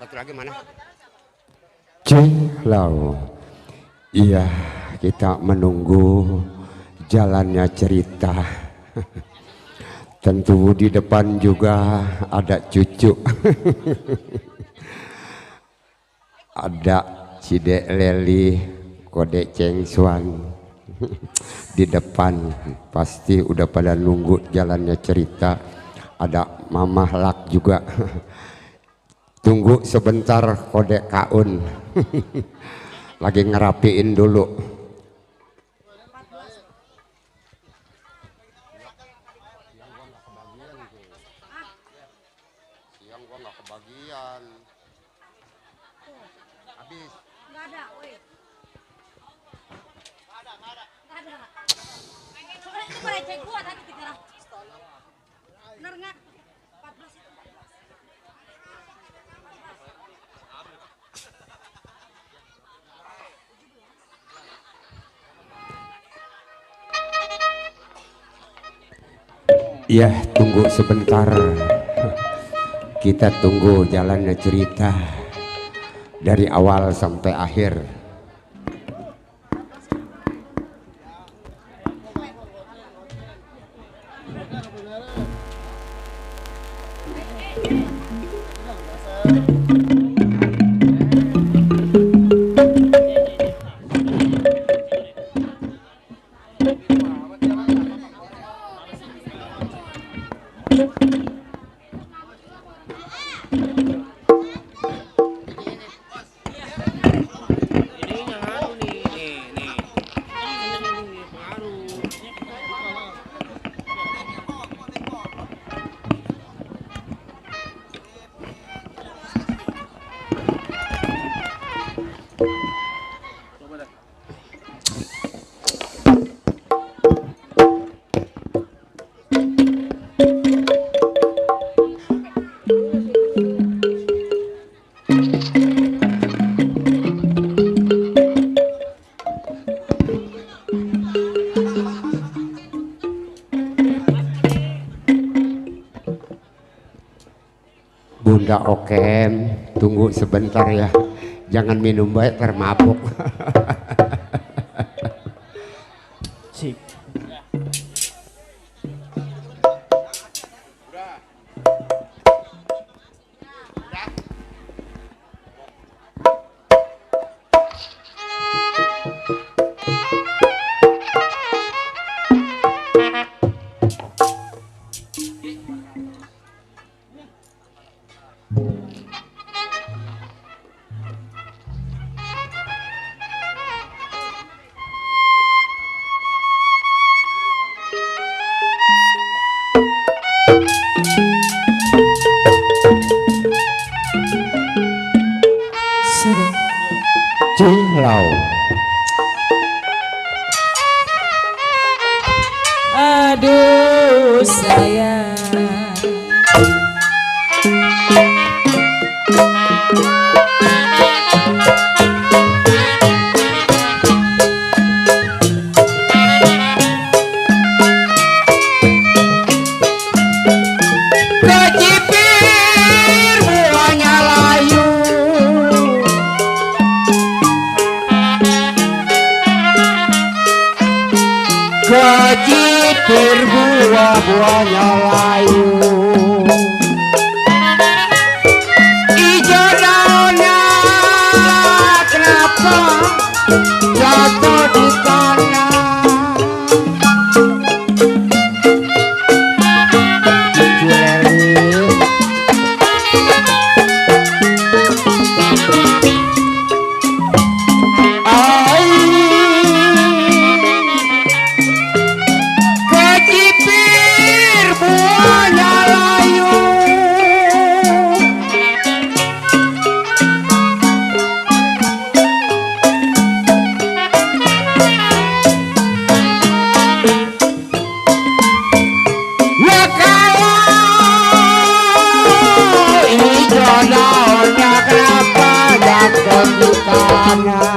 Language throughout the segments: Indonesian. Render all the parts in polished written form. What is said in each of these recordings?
Satu lagi mana? Cilau. Iya, kita menunggu jalannya cerita. Tentu di depan juga ada cucu. Ada Cidek Leli, Kode Ceng Suan. Di depan pasti udah pada nunggu jalannya cerita. Ada Mamah Lak juga. Tunggu sebentar Kode Kaun. Lagi ngerapiin dulu. Siang gua nggak kebagian. Habis. Nggak ada, woi. Nggak ada. Soalnya itu receh gua tadi 300. Bener nggak? 14 itu 14. Iya, tunggu sebentar. Kita tunggu jalannya cerita dari awal sampai akhir. Bunda Okem, tunggu sebentar ya. Jangan minum baik termabuk. Sip. Cilau. Aduh sayang, Kecipir buahnya layu. Kecipir buah-buahnya layu. Ijo daunnya kenapa jatuh di tanah? Cileli. Kecipir buahnya layu. Ya kalau hijau daunnya kenapa jatuh di tanah?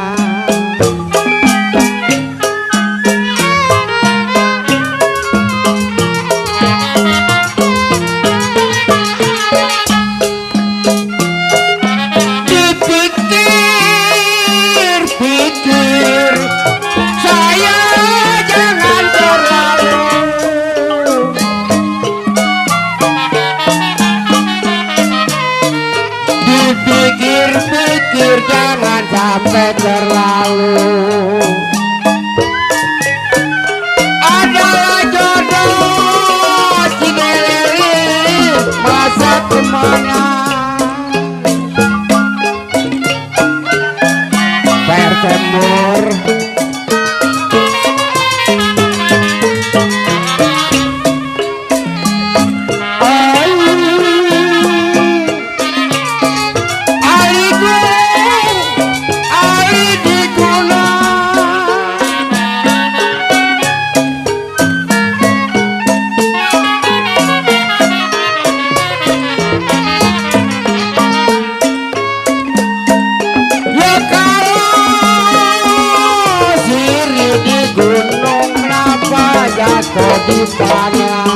cintanya.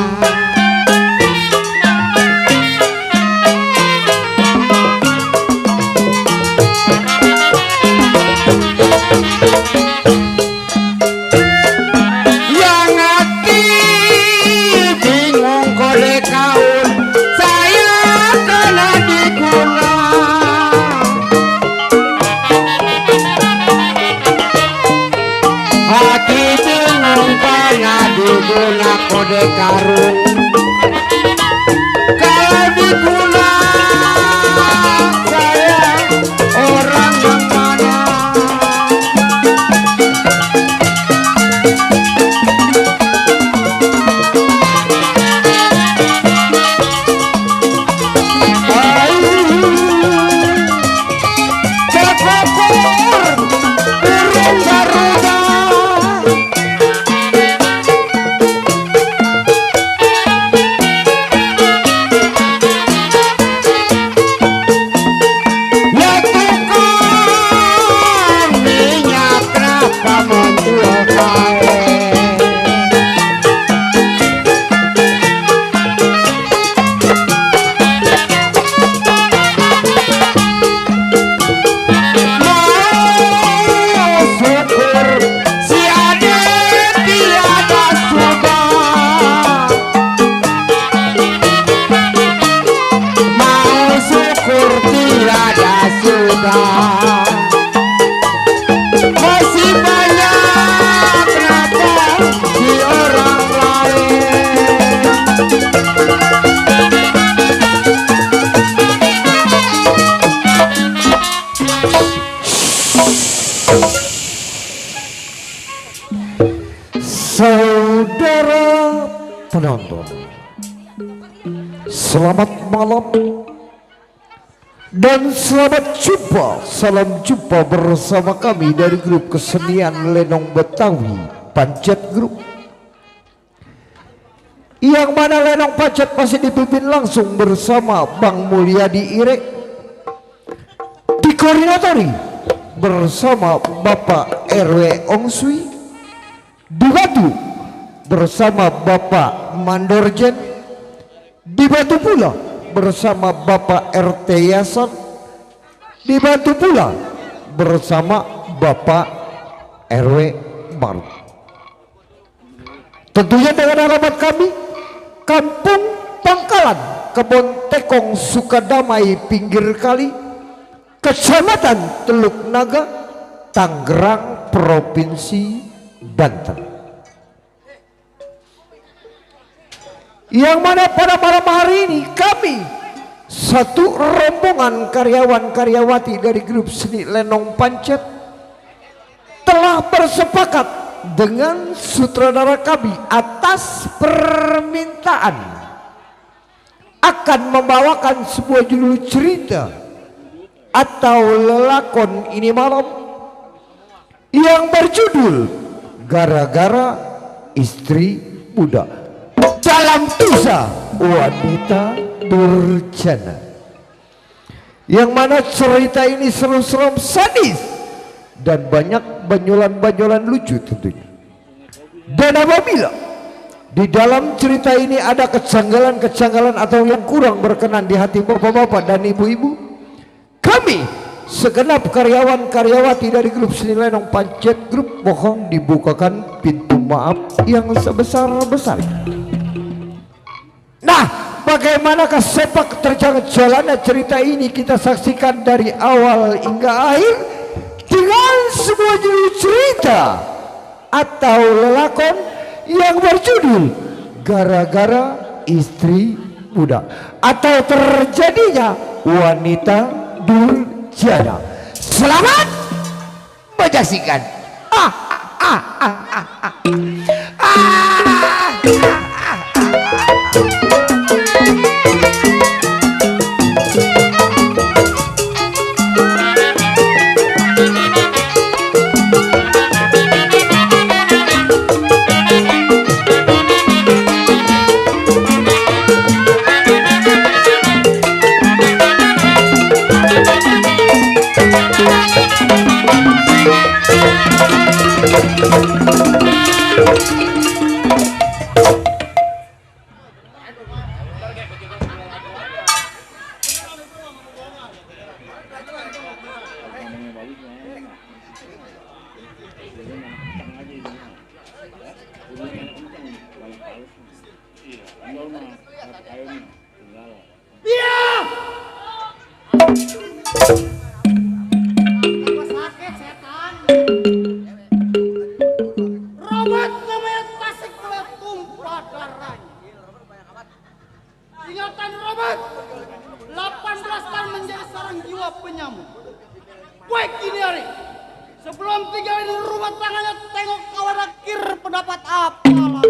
Yang hati bingung kode kaun, saya kena diguna. Hati bingung karena diguna kode karung. Kalau diguna saya orang yang mana? Masih banyak kenapa di orang lain. Saudara penonton, selamat malam dan selamat jumpa. Salam jumpa bersama kami dari grup kesenian Lenong Betawi Pancet Group, yang mana Lenong Pancet masih dipimpin langsung bersama Bang Mulyadi Irek, dikoordinatori bersama Bapak RW Ongsui, dibantu bersama Bapak Mandorjen, dibantu pula bersama Bapak RT Yasan, dibantu pula bersama Bapak RW Baru. Tentunya dengan alamat kami, Kampung Pangkalan, Kebon Tekong, Sukadamai, Pinggir Kali, Kecamatan Teluk Naga, Tangerang, Provinsi Banten. Yang mana pada malam hari ini kami satu rombongan karyawan-karyawati dari grup seni Lenong Pancet telah bersepakat dengan sutradara kami atas permintaan akan membawakan sebuah judul cerita atau lelakon ini malam yang berjudul Gara-gara Istri Muda dalam kisah wanita durjana, yang mana cerita ini seru-seru, sadis, dan banyak banyolan-banyolan lucu tentunya. Dan apabila di dalam cerita ini ada kejanggalan-kejanggalan atau yang kurang berkenan di hati bapak-bapak dan ibu-ibu, kami segenap karyawan-karyawati dari grup seni Lenong Pancet Group mohon dibukakan pintu maaf yang sebesar-besarnya. Nah, bagaimanakah sepak terjang jalannya cerita ini kita saksikan dari awal hingga akhir dengan sebuah judul cerita atau lelakon yang berjudul Gara-gara Istri Muda atau terjadinya wanita durjana. Selamat menyaksikan. Sakit setan. Robot namanya tasik telah tumpah darahnya. Ingatan Robot, 18 tahun menjadi seorang jiwa penyamuk. Baik ini hari, sebelum 3 hari Robot tangannya tengok kawan akhir pendapat apa lah.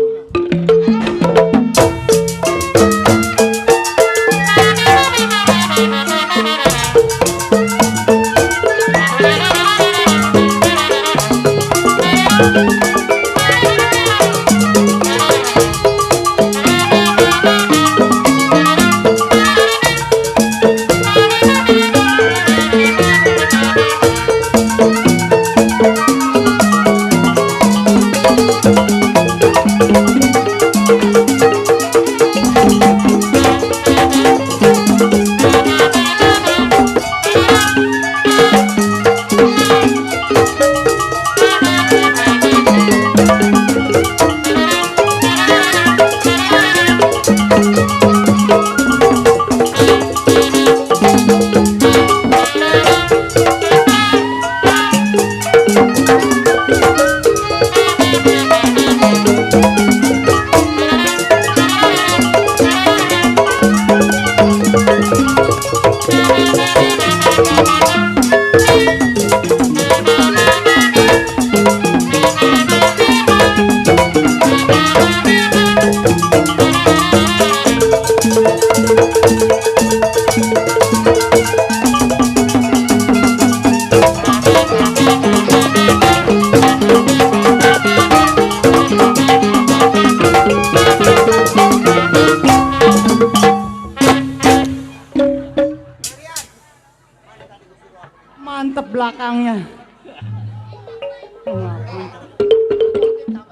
Mantep belakangnya.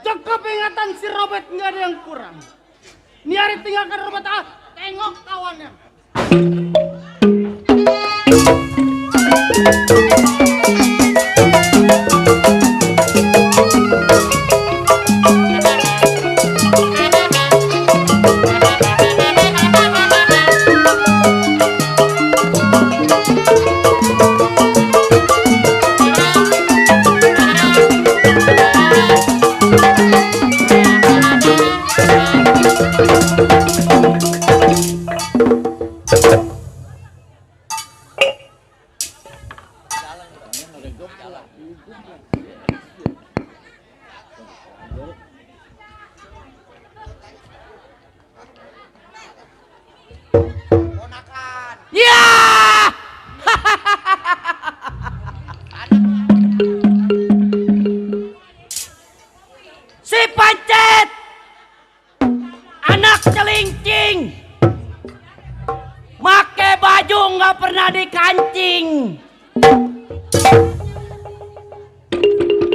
Cukup ingatan si Robert, nggak ada yang kurang. Ini hari tinggalkan Robert, tengok kawannya. Si Pancet, anak celincing, make baju nggak pernah dikancing.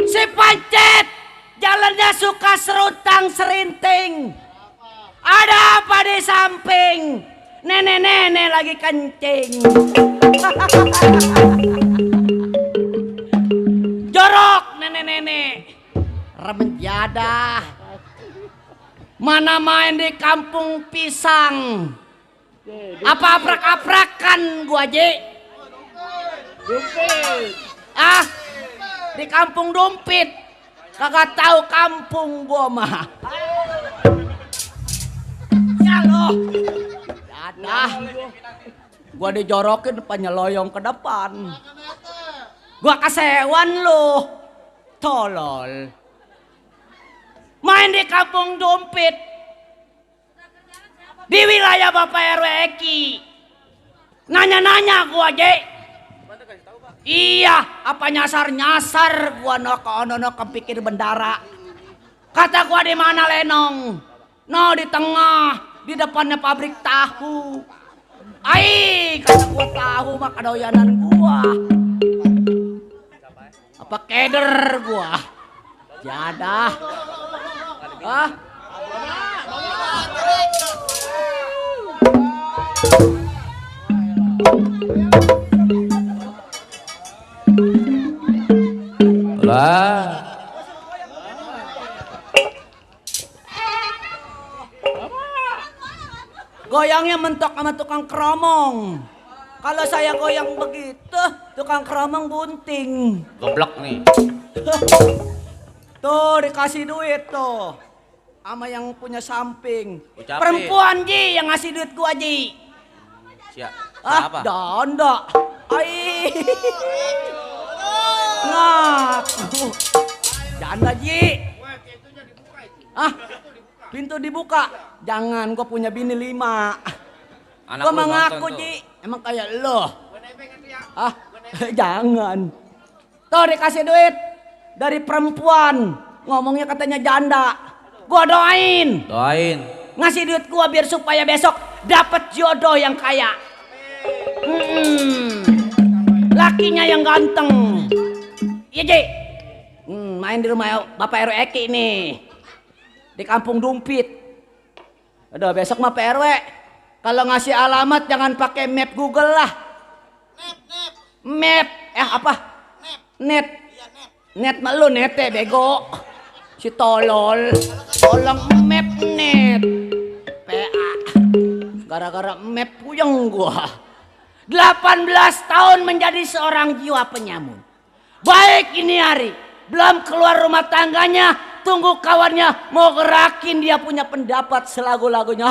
Si Pancet, jalannya suka serutang serinting. Ada apa di samping? Nenek-nenek lagi kencing. Jorok nenek-nenek. Remenjadah. Mana main di kampung pisang. Apa aprak-aprakan gua, Ji? Dumpit. Ah, di kampung Dumpit. Kagak tahu kampung gua mah. Ya lo. Dadah. Gua dijorokin penyeloyong ke depan. Gua kasewan lo. Tolol. Main di kampung Dumpit. Di wilayah Bapak RW Eki. Nanya-nanya gua, Ji. Iya, apa nyasar-nyasar gua ono kepikir bendara. Kata gua di mana Lenong? No, di tengah, di depannya pabrik tahu. Ai, kata gua tahu mah kadoyanan gua. Apa keder gua? Jadah. Ah. Lah, goyangnya mentok sama tukang keromong. Kalau saya goyang begitu, tukang keramang bunting. Goblok nih. Tuh dikasih duit tuh. Sama yang punya samping. Ucapin. Perempuan Ji yang ngasih duit gua Ji. Siapa? Danda. Ai. Ngaku. Janda Ji. Pintu dibuka. Jangan, gua punya bini 5. Anak Gua lu mengaku nonton tuh. Ji. Emang kayak lo. Jangan. Tuh dikasih duit dari perempuan. Ngomongnya katanya janda. Gua doain. Doain. Ngasih duit gua biar supaya besok dapat jodoh yang kaya. Lakinya yang ganteng. Iya Ji. Main di rumah Bapak RW Eki nih. Di Kampung Dumpit. Aduh besok mah Pak RW. Kalau ngasih alamat jangan pakai map Google lah. Map. Apa? Net. Net mah lu nete bego. Si tolol. Tolong map net. PA. Gara-gara map puyeng gua. 18 tahun menjadi seorang jiwa penyamun. Baik ini hari. Belum keluar rumah tangganya. Tunggu kawannya mau gerakin dia punya pendapat selagu-lagunya.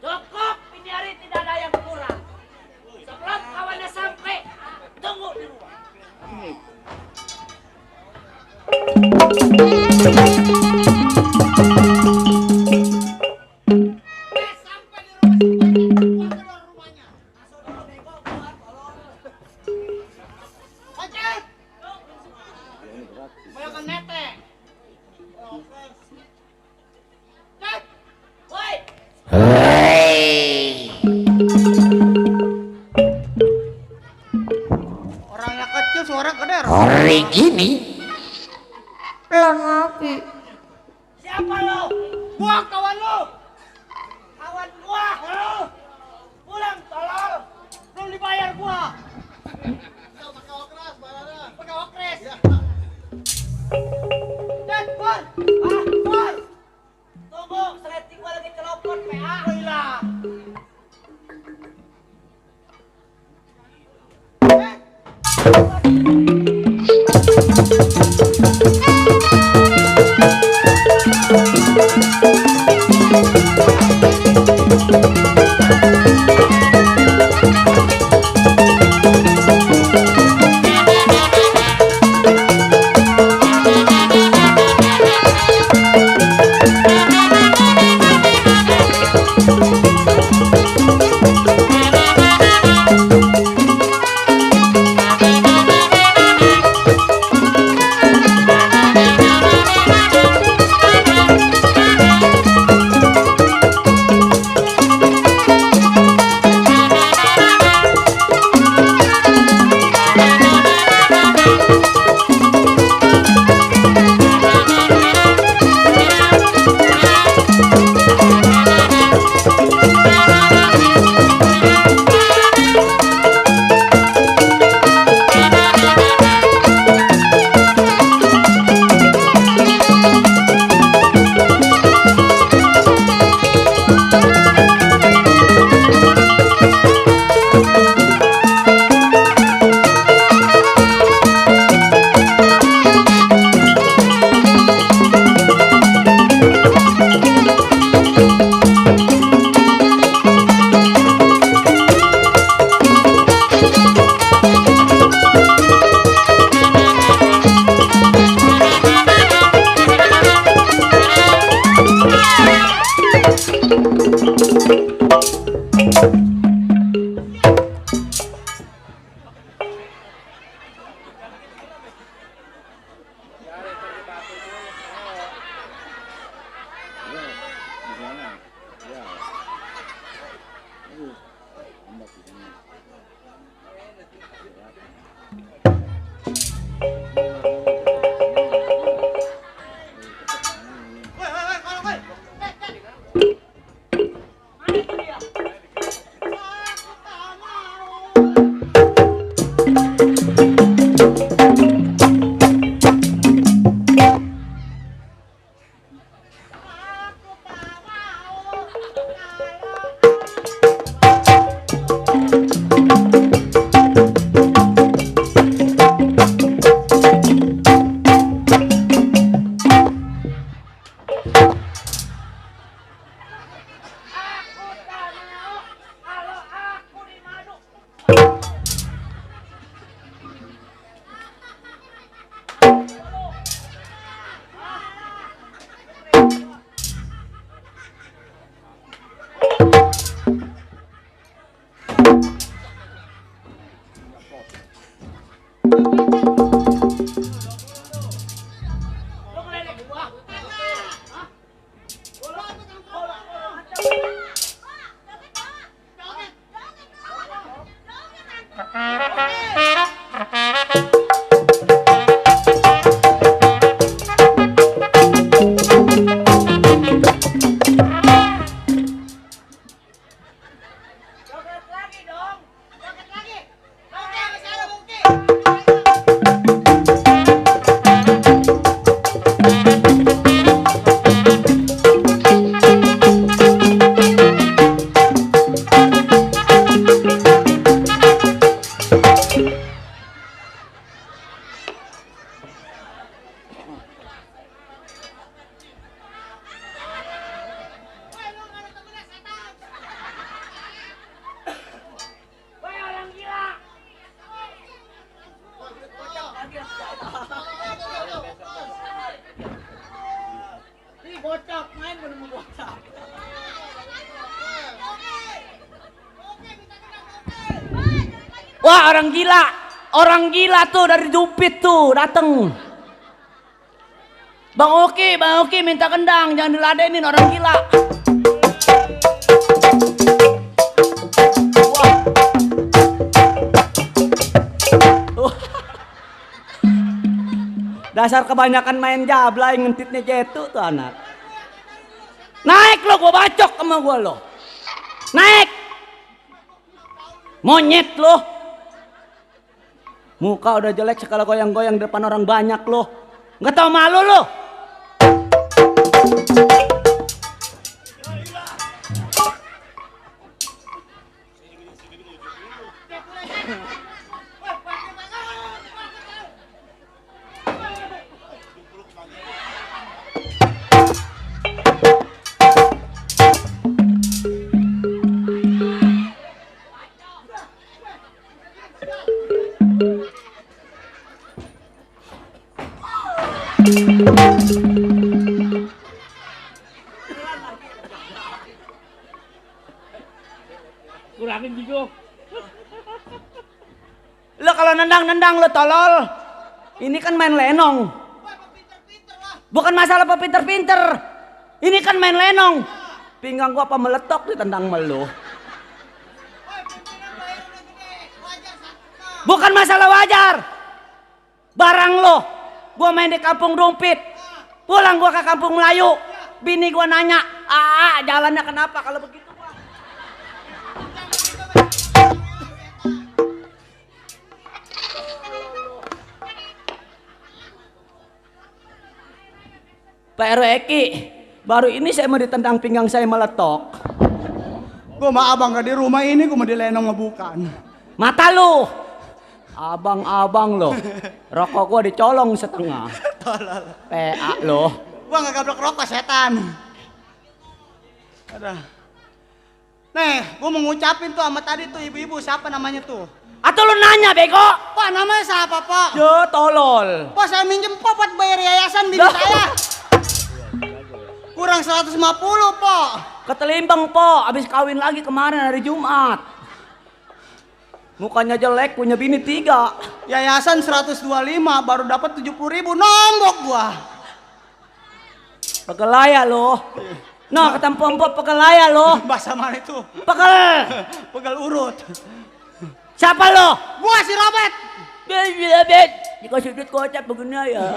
Cukup, ini hari tidak ada yang kurang. Sebelum kawannya sampai, tunggu di rumah. Orangnya kecil, suara gede. Hari ini Siapa lo? Gua kawan lu. Kawan gua. Pulang tolol. Belum dibayar gua. Pakai okres. Dan Pur. Pur. Tunggu, seleting gua lagi telepon PA. Oh hilang. Wah, orang gila. Orang gila tuh dari Jupit tuh dateng. Bang Oki minta kendang, jangan diladenin orang gila. Wah. Dasar kebanyakan main jablay ngentitnya jetu tuh anak. Naik lo, gua bacok sama gua lo. Naik. Monyet lo. Muka udah jelek sekali goyang-goyang depan orang banyak lo. Nggak tahu malu lo. Kurangin juga. Lo kalau nendang lo tolol. Ini kan main lenong. Bukan masalah pinter-pinter. Ini kan main lenong. Pinggang gua apa meletok ditendang melu. Bukan masalah wajar. Barang lo. Gua main di kampung Dumpit. Pulang gua ke kampung Melayu. Bini gua nanya, jalannya kenapa kalau begitu? Pak RW Eki, baru ini saya mau ditendang pinggang saya meletok. Gua mah abang gak di rumah ini, gua mau di lenong ngebukan. Mata lu, abang lo, rokok gua dicolong setengah. PA lo. Gua gak gablok rokok setan. Ada. Nih, gua mau ngucapin tuh sama tadi tuh ibu-ibu siapa namanya tuh? Atau lu nanya bego? Pak namanya siapa Pak? Yo tolol. Pak saya minjem Pak buat bayar yayasan bini Loh. saya. Kurang 150 Pak. Ketelimbang po, abis kawin lagi kemarin hari Jumat. Mukanya jelek, punya bini 3. Yayasan 125 baru dapat 70.000 nombok gua. Pegelaya lo. Nah, ketemu empok pegelaya lo. Bahasa mana itu? Pegel. Pegal urut. Siapa lo? Gua si Robert. Bet. Dikasih duit kocak begini ya.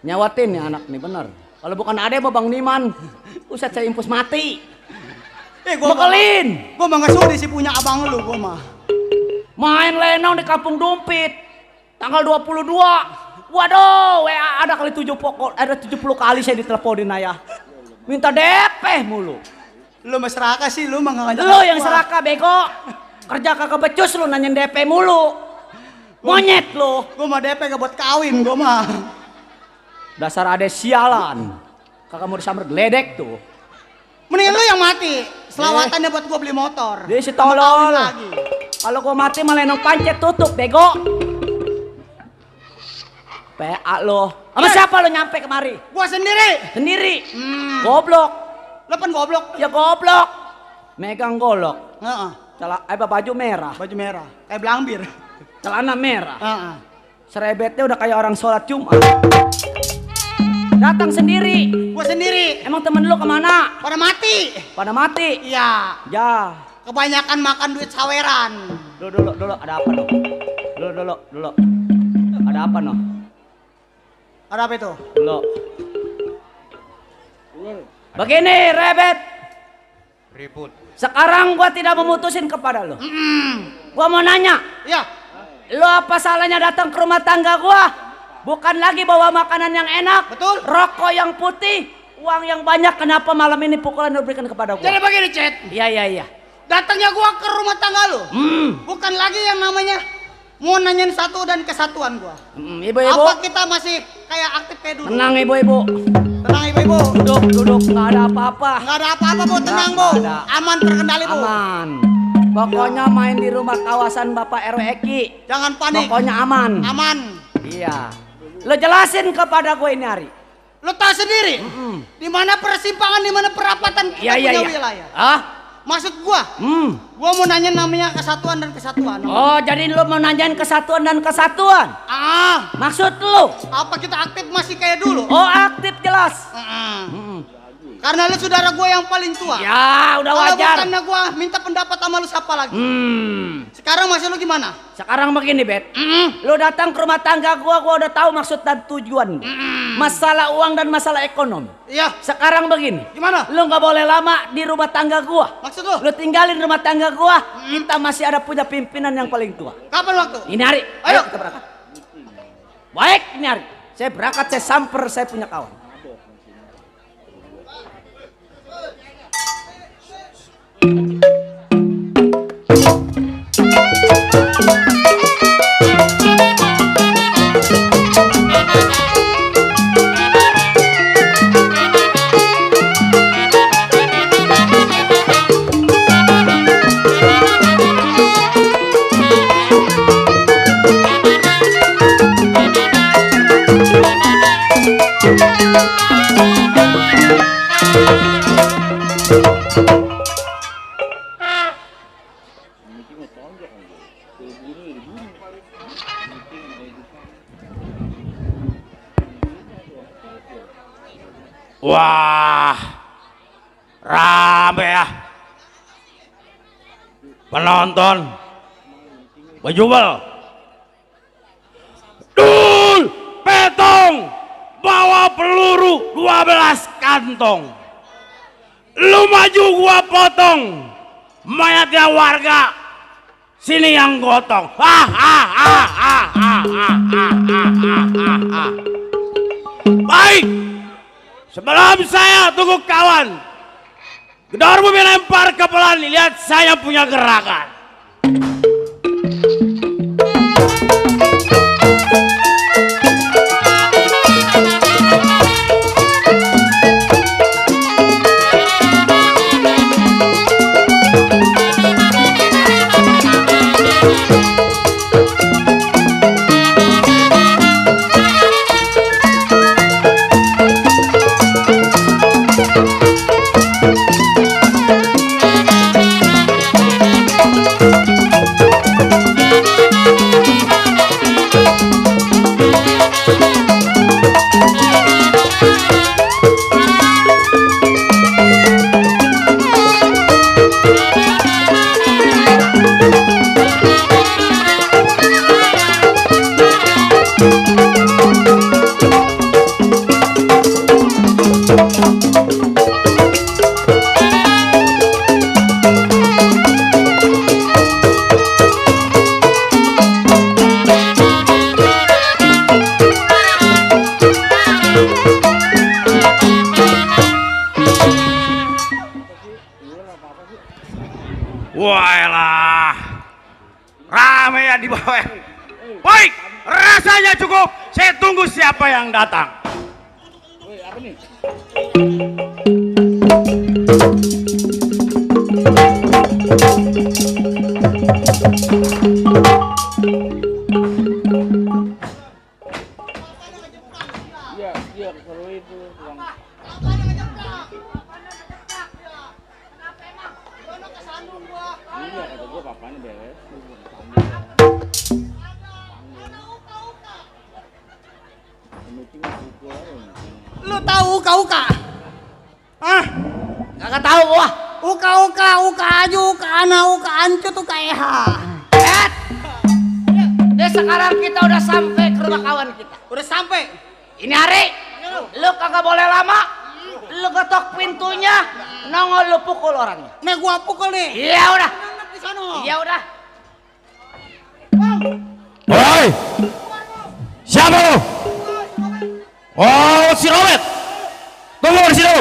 Nyawatin nih anak nih bener. Kalau bukan ade mau Bang Niman, usah saya impus mati. Gua Bekelin. Gua mah nggak sudi sih punya abang lu gua mah. Main lenong di kampung Dumpit. Tanggal 22. Waduh, WA ada kali 70 kali saya diteleponin ayah. Minta DP mulu. Lu mah serakah sih, lu mah nggak ngajak. Lu yang serakah bego. Kerja kagak becus lu nanyain DP mulu. Monyet lu. Gua mah DP gak buat kawin gua mah. Dasar ade sialan. Kakak mau disamber geledek tuh. Mendingan lu yang mati. Selawatannya buat gua beli motor. Dia si Sama kawin tolol. lagi. Kalau gua mati malah lenong pancet tutup bego. PA lo. Sama siapa lo nyampe kemari? Gua sendiri. Sendiri. Goblok. Lu kan goblok. Ya goblok. Megang golok. Heeh. Baju merah. Baju merah. Kayak belambir. Celana merah. Heeh. Serebetnya udah kayak orang sholat Jumat. Datang sendiri. Gua sendiri. Emang temen lu kemana? Pada mati. Pada mati. Iya. Ya. Kebanyakan makan duit saweran. Dulu. Ada apa no? Dulu. Ada apa no? Ada apa itu? Dulu. Begini, Rebet. Ribut. Sekarang gua tidak memutusin kepada lu. Gua mau nanya. Iya. Lu apa salahnya datang ke rumah tangga gua? Bukan lagi bawa makanan yang enak. Betul. Rokok yang putih. Uang yang banyak. Kenapa malam ini pukulan diberikan kepada gua? Jadi begini, Cet. Iya. Datangnya gua ke rumah tangga lu. Bukan lagi yang namanya mau nanyain satu dan kesatuan gua. Ibu-ibu. Apa kita masih kayak aktif kayak dulu? Tenang ibu-ibu. Tenang ibu-ibu. Duduk. Nggak ada apa-apa. Nggak ada apa-apa bu, tenang bu. Nggak ada. Aman terkendali bu. Aman. Pokoknya main di rumah kawasan Bapak RW Eki. Jangan panik. Pokoknya aman. Aman. Iya. Lo jelasin kepada gue ini hari. Lo tahu sendiri. Di mana persimpangan, di mana perapatan kita punya wilayah. Ah? Maksud gua mau nanya namanya kesatuan dan kesatuan. Oh, jadi lu mau nanyain kesatuan dan kesatuan? Maksud lu? Apa kita aktif masih kayak dulu? Oh, aktif jelas. Karena lu saudara gua yang paling tua. Ya, udah Kalau wajar. bukannya gua minta pendapat sama lu siapa lagi? Sekarang masih lu gimana? Sekarang begini, Bet. Lu datang ke rumah tangga gua udah tahu maksud dan tujuan. Masalah uang dan masalah ekonomi. Iya. Sekarang begini. Gimana? Lu nggak boleh lama di rumah tangga gua. Maksud lu? Lu tinggalin rumah tangga gua. Kita masih ada punya pimpinan yang paling tua. Kapan waktu? Ini hari. Ayo. Kita berangkat. Baik, ini hari. Saya berangkat, saya samper, saya punya kawan. Wah, rame ya. Penonton berjubel. Dul, petong, bawa peluru 12 kantong. Lu maju gua potong, mayatnya warga sini yang gotong. Baik. Sebelum saya tunggu kawan, gedor bumi lempar kepelan, lihat saya punya gerakan. Wah, rame ya di bawah. Baik, rasanya cukup. Saya tunggu siapa yang datang. Apa nih? Iya, kalau itu uang. Iya, kata gua papanya beres. Lu tahu uka-uka? Kagak tahu gua. Uka-uka, uka aju, uka ana, uka ancut, uka eha. Deh, sekarang kita udah sampai ke rumah kawan kita. Udah sampai. Ini hari, lu kagak boleh lama. Lu ketok pintunya, nongol lu pukul orangnya. Nih gua pukul nih. Iya udah. Di sana. Iya udah. Woi, siapa lu? Oh, si Robert. Tunggu di situ.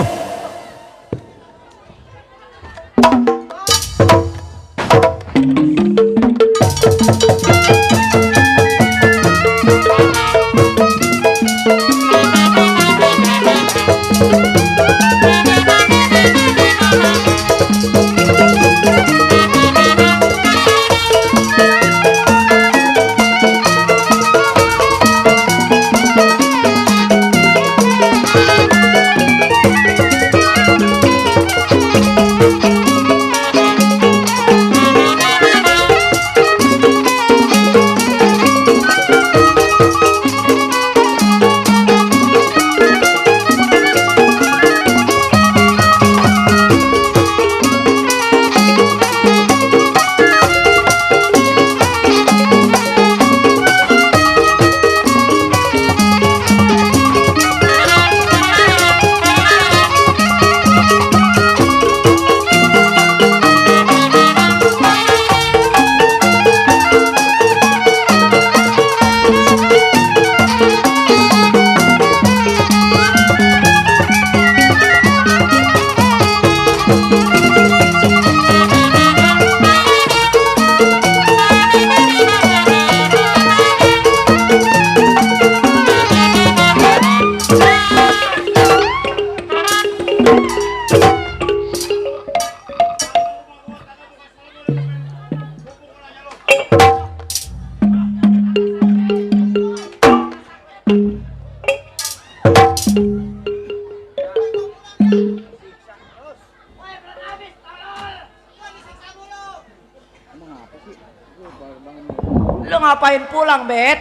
Lu ngapain pulang, Bet?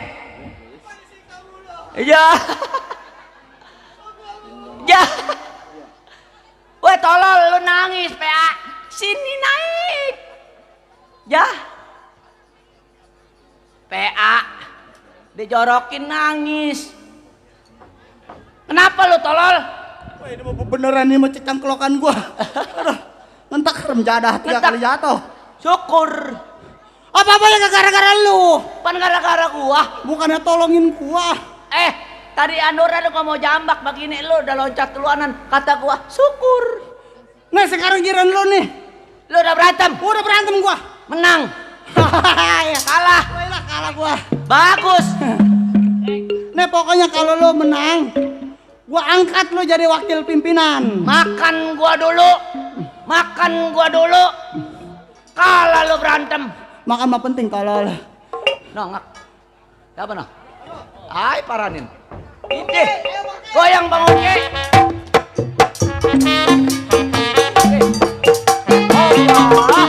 Iya. Ya. Weh, tolol lu nangis, PA. Sini naik. Ya. PA dijorokin nangis. Kenapa lu tolol? Wah, ini mau beneran nih mencekam kelokan gua. Aduh, mentak rem jadah 3 kali jatuh. Syukur. Apa-apanya gara-gara lu. Pan gara-gara gua. Bukannya tolongin gua. Tadi Andora lu mau jambak begini lu udah loncat keluaran. Kata gua, syukur. Nah, sekarang giliran lu nih. Lu udah berantem. Udah berantem gua. Menang. Ya, Kalah. Wah, kalah gua. Bagus. Nih pokoknya kalau lu menang, gua angkat lu jadi wakil pimpinan. Makan gua dulu. Makan gua dulu. Kalah lu berantem. Makan mah penting tolol. Nongak. Siapa noh? Hai paranin. Ide. Goyang Bang Oke. Allah.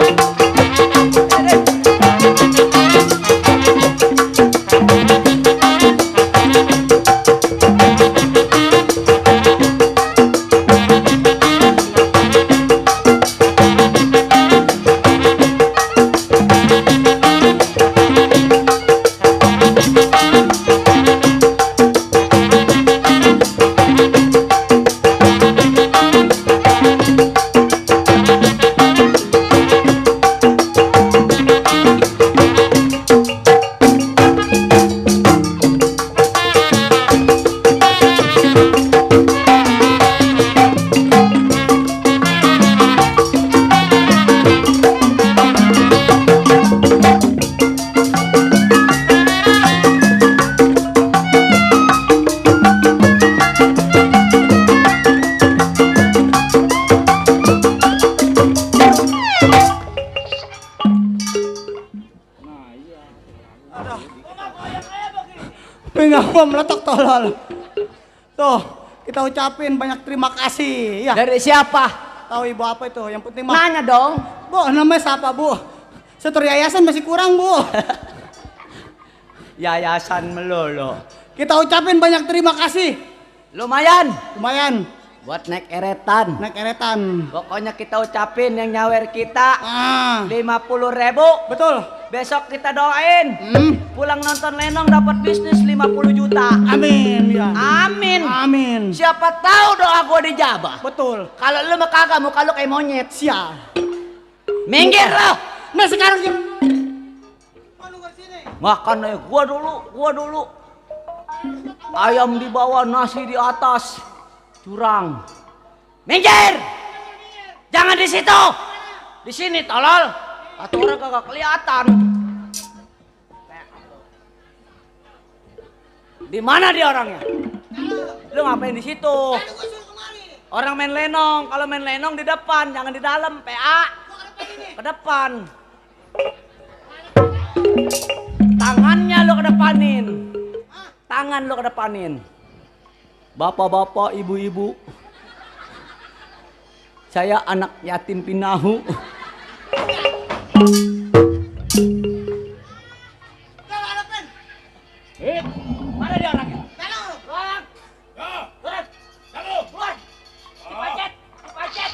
Pinggang gua meletok tolol. Tuh, kita ucapin banyak terima kasih. Ya. Dari siapa? Tahu ibu apa itu? Yang penting mah. Nanya dong. Bu, namanya siapa, Bu? Setor yayasan masih kurang, Bu. Yayasan melulu. Kita ucapin banyak terima kasih. Lumayan. Lumayan. Buat naik eretan. Naik eretan. Pokoknya kita ucapin yang nyawer kita 50.000. Betul. Besok kita doain. Pulang nonton Lenong dapat bisnis 50 juta. Amin ya. Amin. Amin. Siapa tahu doa gua dijabah. Betul. Kalau lu mah kagak, muka lu kayak monyet. Siap. Minggir lo. Nah sekarang Makan aja gua dulu. Ayam di bawah, nasi di atas. Curang. Minggir. Jangan di situ. Di sini tolol. Atau orang kagak kelihatan. Di mana dia orangnya? Lu ngapain di situ? Orang main lenong. Kalau main lenong di depan, jangan di dalam. PA. Ke depan. Tangannya lu kedepanin. Tangan lu kedepanin. Bapak-bapak, ibu-ibu. Saya anak yatim piatu. Mana dia orangnya? Kalau Bang. Turun. Keluar. Dipacet.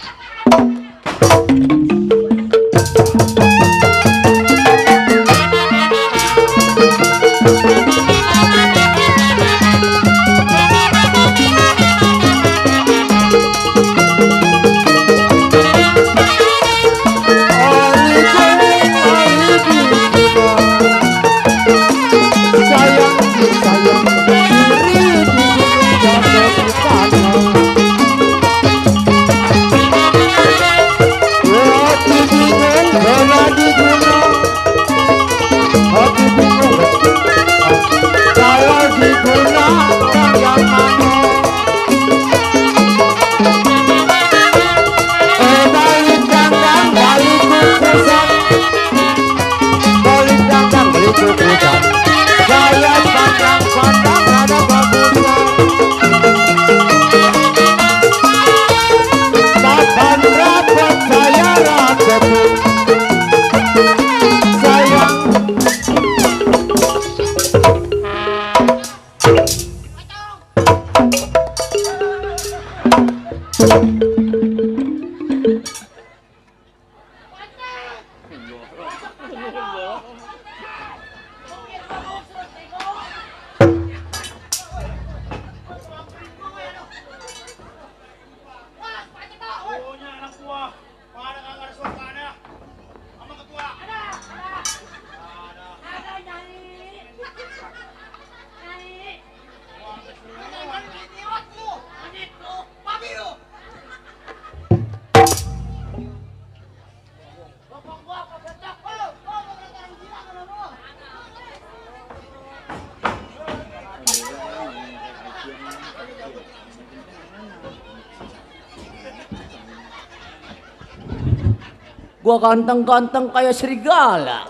Gua ganteng-ganteng kayak serigala.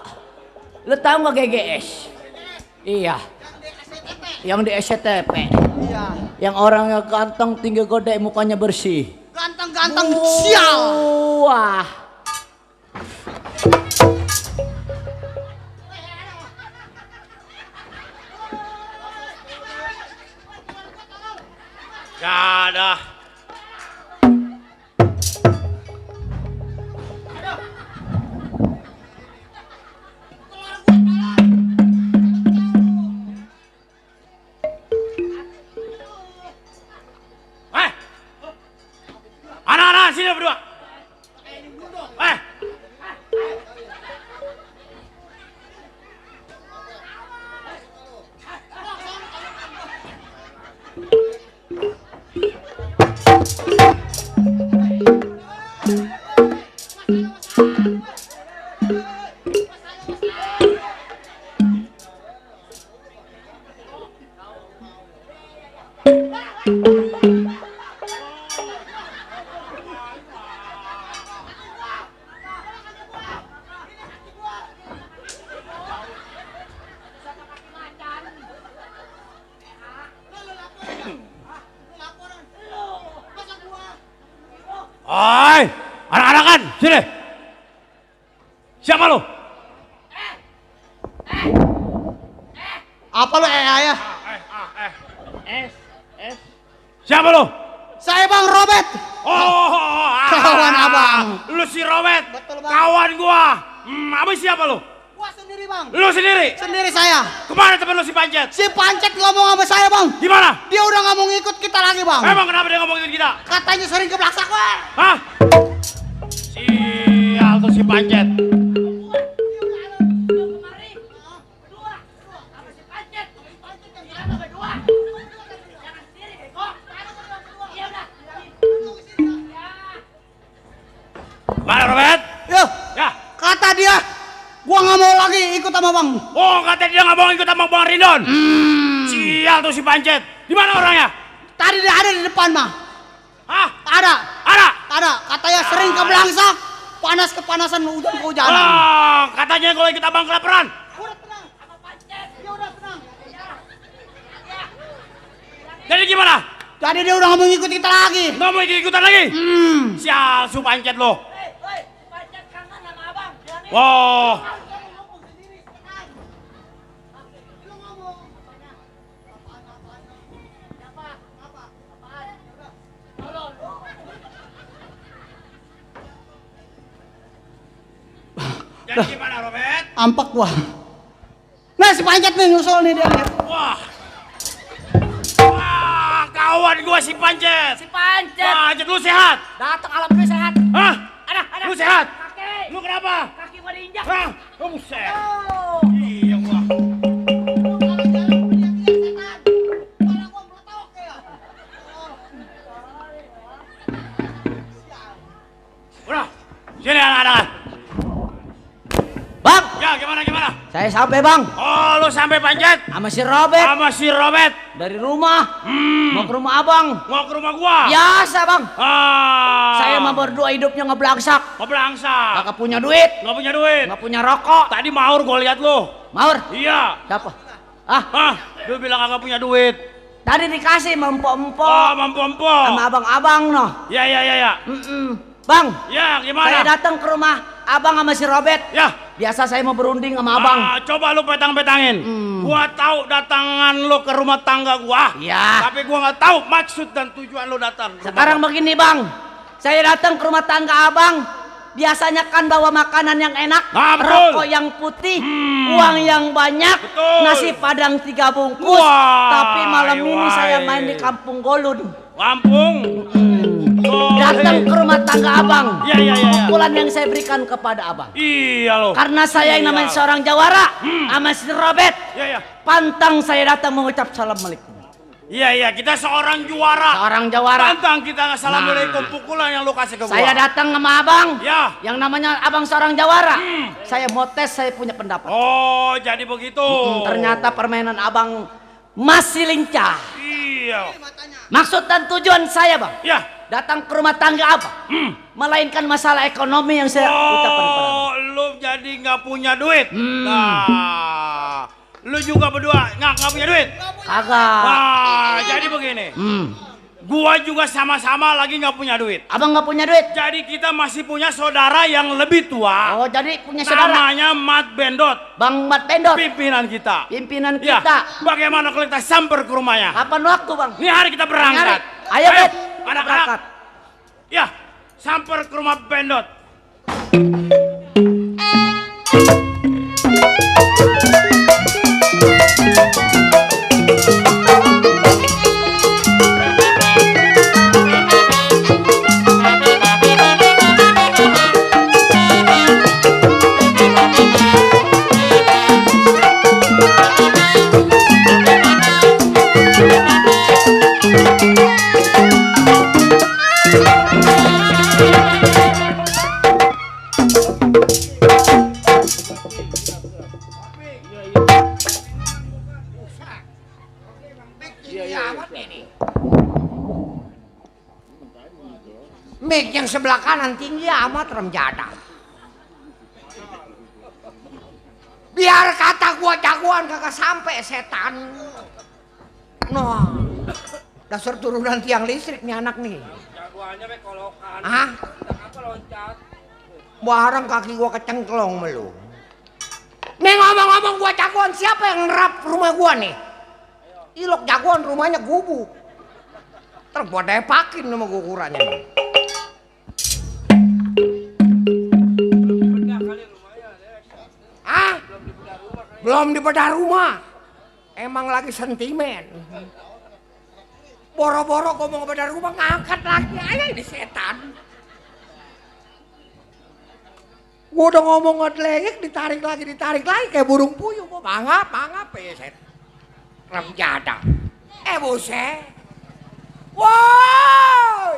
Lu tahu nggak GGS? Iya. Yang di SCTP. iya, Yang orangnya ganteng, tinggi gede, mukanya bersih. ganteng-ganteng sial. Wah. Gak ada. Anak-anak sini berdua. Oi, anak-anakan, sini. Siapa lu? Apa lu ya? Siapa lu? Saya Bang Robert. Oh, Kawan abang. Lu si Robert. Betul, Bang. Kawan gua. Abis siapa lu? Gua sendiri Bang. Lu sendiri. Sendiri saya. Kemana temen lu si Pancet? Si Pancet ngomong sama saya Bang. Gimana? Dia udah nggak mau ngikut kita lagi Bang. Emang kenapa dia ngomongin kita? Katanya sering ke belakang Bang. Hah? Sial tuh si Pancet. Mana Robert? Ya, Ya. kata dia, gua nggak mau lagi ikut sama Bang. Oh, katanya dia nggak mau ikut sama Bang Ridon. Sial tuh si Pancet. Di mana orangnya? Tadi dia ada di depan mah. Hah? Ada, Ada? ada. Katanya sering ke belangsak. Panas kepanasan, hujan kehujanan. Oh, katanya kalau ikut abang kelaparan. Udah tenang, sama Pancet. Dia udah tenang. Jadi gimana? Jadi dia udah nggak mau ngikut kita lagi. Nggak mau ikut-ikutan lagi? Sial su Pancet lo. Wow. Gimana Robert? Ampak gua. Nah si Pancet nih nyusul nih dia. Wah. Wah, kawan gua si Pancet. Si Pancet. Pancet lu sehat? Datang alhamdulillah sehat. Hah? Ada. Lu sehat? Kaki. Lu kenapa? Kaki gua diinjak. Hah? Lu buset. Oh. Iya gua. Udah. Sini anak-anak. Bang, Ya, gimana? saya sampai bang. Oh, lu sampai Pancet? Sama si Robert. Sama si Robert. Dari rumah. Mau ke rumah abang. Mau ke rumah gua? Biasa bang. Saya mah mau berdua hidupnya ngeblangsak. ngebelangsa. Kagak punya duit. Nggak punya duit. Nggak punya rokok. Tadi Maur gua lihat lu. Maur. Iya. Siapa? Ah, Hah? Lu bilang kagak punya duit. tadi dikasih sama Oh, empok-empok. mampu-mampu. Sama abang-abang noh. Ya. Bang, Ya, gimana? saya datang ke rumah abang sama si Robert. Ya. Biasa saya mau berunding sama abang. Coba lu petang-petangin. Gua tahu datangan lu ke rumah tangga gua. Iya. Tapi gua nggak tahu maksud dan tujuan lu datang. ke rumah Sekarang gua. begini bang, saya datang ke rumah tangga abang. Biasanya kan bawa makanan yang enak, Ah, betul. rokok yang putih, uang yang banyak, Betul. nasi padang 3 bungkus. Wah, Tapi malam ini wah. saya main di Kampung Golun. Lampung. Oh, Datang ke rumah tangga abang. Iya. Pukulan yang saya berikan kepada abang. Iya lo. Karena saya yang namanya seorang jawara, sama si Robert, Iya. pantang saya datang mengucap assalamualaikum. Iya, kita seorang juara. Seorang jawara. Pantang kita assalamualaikum pukulan yang lu kasih ke gua. Saya datang sama abang, Ya. yang namanya abang seorang jawara. Saya mau tes, saya punya pendapat. Oh, jadi begitu. Ternyata permainan abang masih lincah. Iya. Maksud dan tujuan saya bang, Ya. datang ke rumah tangga abang, melainkan masalah ekonomi yang saya ucapkan kepada abang. Oh, lu jadi nggak punya duit. Nah, lu juga berdua nggak punya duit. Kagak. Wah, jadi begini. Gua juga sama-sama lagi nggak punya duit. Abang nggak punya duit? Jadi kita masih punya saudara yang lebih tua. Oh, jadi punya saudara. Namanya Mat Bendot. Bang Mat Pendot, Pimpinan kita. pimpinan Ya, kita. bagaimana kalau kita samper ke rumahnya? Kapan waktu bang? Ini hari kita berangkat. Ayo, Bet. Anak-anak. Berangkat. Ya, samper ke rumah Bendot. Mic yang sebelah kanan tinggi amat remjada. Biar kata gua jagoan kagak sampai setan. Noh, dasar turunan tiang listrik nih anak nih. Jagoannya be kolokan. Hah? Apa loncat? Barang kaki gua kecengklong melu. Nih ngomong-ngomong gua jagoan, siapa yang nerap rumah gua nih? Ilok jagoan rumahnya gubuk. Ntar gua depakin sama gua ukurannya nih. Hah? Belum dibedah rumah. Emang lagi sentimen. Boro-boro gua mau ngebedah rumah ngangkat lagi. Ayo ini setan. Gua udah ngomong ngedelengek ditarik lagi kayak burung puyuh. Gua mangap ya set. Rem jada. Buset. Woi.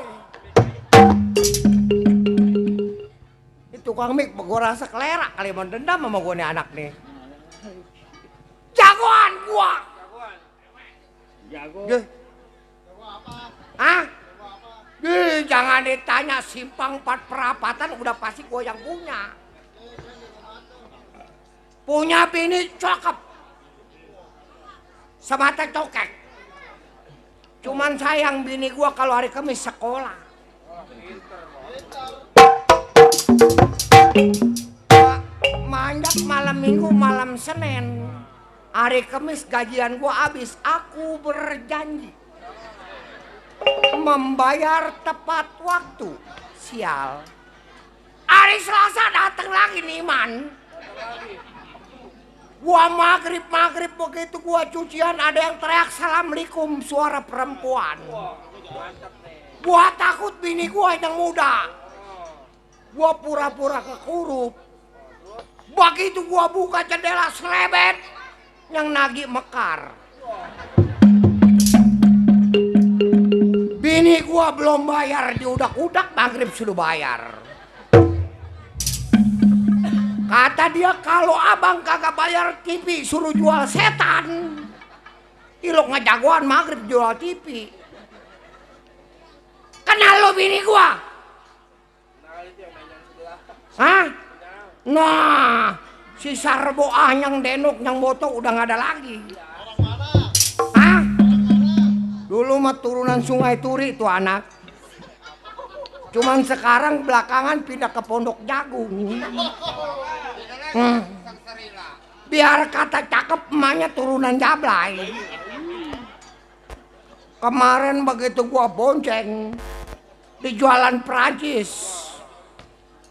Tukang mik gua rasa kelera kali mau dendam sama gua nih anak nih. Jagoan gua. Jago. Hah? Jangan ditanya simpang 4 perapatan udah pasti gua yang punya. Punya bini cakep. Semata cokek. Cuman sayang bini gua kalau hari Kamis sekolah. Manjak malam Minggu, malam Senin, hari Kamis gajian gua habis. Aku berjanji membayar tepat waktu. Sial. Hari Selasa datang lagi nih man. Gua maghrib begitu gua cucian ada yang teriak assalamualaikum suara perempuan. Gua takut bini gua yang muda. Gua pura-pura kekurup. Begitu gua buka jendela selebet yang nagih mekar. Bini gua belum bayar diudak-udak maghrib sudah bayar. Kata dia kalau abang kagak bayar TV suruh jual setan. Ilok ngejagoan maghrib jual TV. Kenal lo bini gua? Hah? Nah, si Sarboah yang denok yang botok udah gak ada lagi. Hah? Dulu mah turunan Sungai Turi tuh anak. Cuman sekarang belakangan pindah ke Pondok Jagung. Biar kata cakep emaknya turunan Jablay. Kemarin begitu gua bonceng di jualan Perancis.